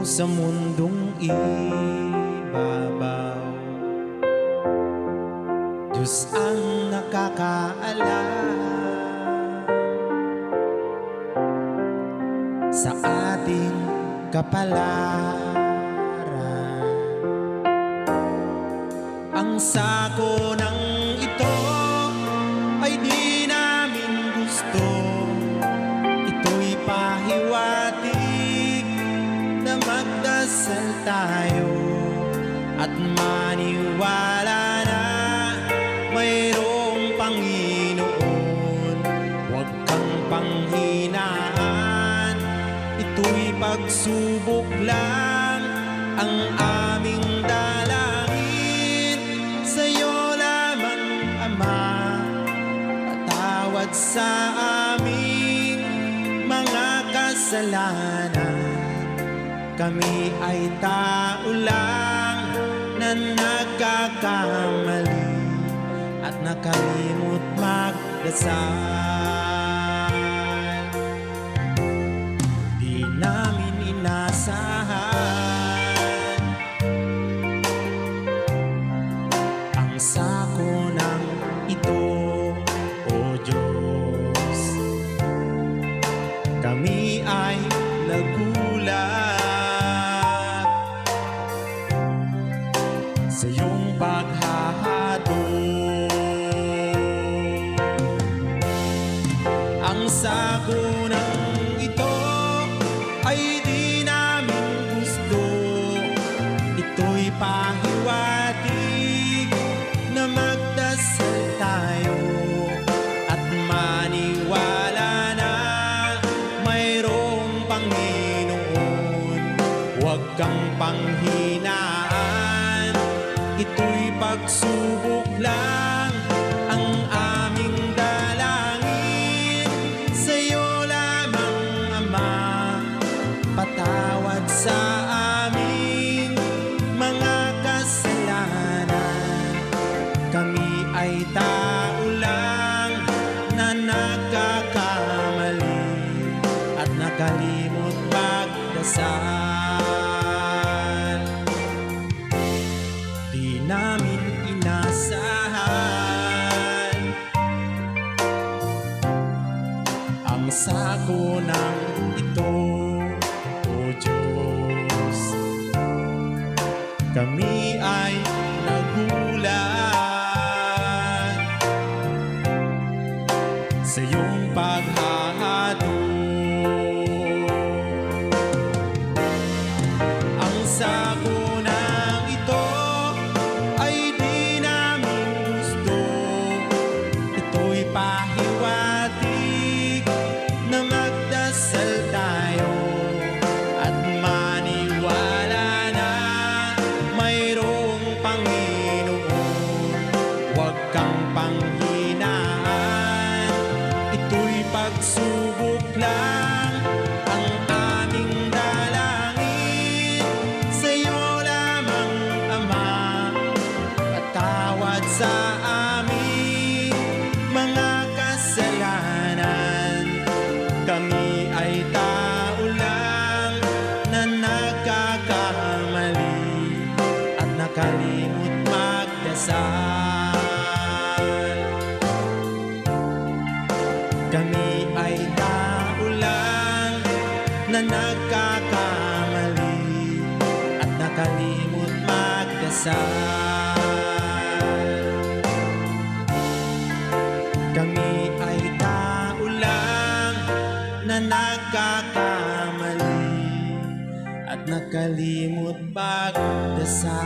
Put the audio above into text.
sa mundong ibabaw. Diyos ang nakakaalam sa ating kapalaran. Ang sako ng ito ay di namin gusto. Ito'y pahiwatig na magdasal tayo at maniwala na mayroong Panginoon. Huwag kang panghinaan, ito'y pagsubok lang ang aming dalangin. Sa'yo lamang, Ama, patawad sa aming mga kasalanan. Kami ay tao lang na nagkakamali at nakalimot magdasal. Di namin inasahan ang sako ng ito, O Diyos. Kami ay nagulat sa iyong paghahatol. Ang sako ng ito ay di namin gusto. Ito'y pahiwatig na magdasal tayo at maniwala na mayroong Panginoon. Huwag kang panghinaan, ito'y pagsubok lang ang aming dalangin. Sa'yo lamang, Ama, patawad sa aming mga kasalanan. Kami ay tao lang na nagkakamali at nakalimot magdasal. Di namin inasahan ang sako ng ito, O Diyos. Kami ay nagulat sa iyong paghahatol. Ang sako ng ito ay di namin gusto. Ito'y pahiwatig na magdasal tayo at maniwala na mayroong Panginoon. Huwag kang panghinaan, ito'y pagsubok lang ang aming dalangin. Sa'yo lamang, Ama, patawad sa aming mga kasalanan. Kami ay tao lang na nagkakamali at nakalimot magdasal. Kami ay tao lang na nagkakamali at nakalimot magdasal. Kami ay tao lang na nagkakamali at nakalimot magdasal.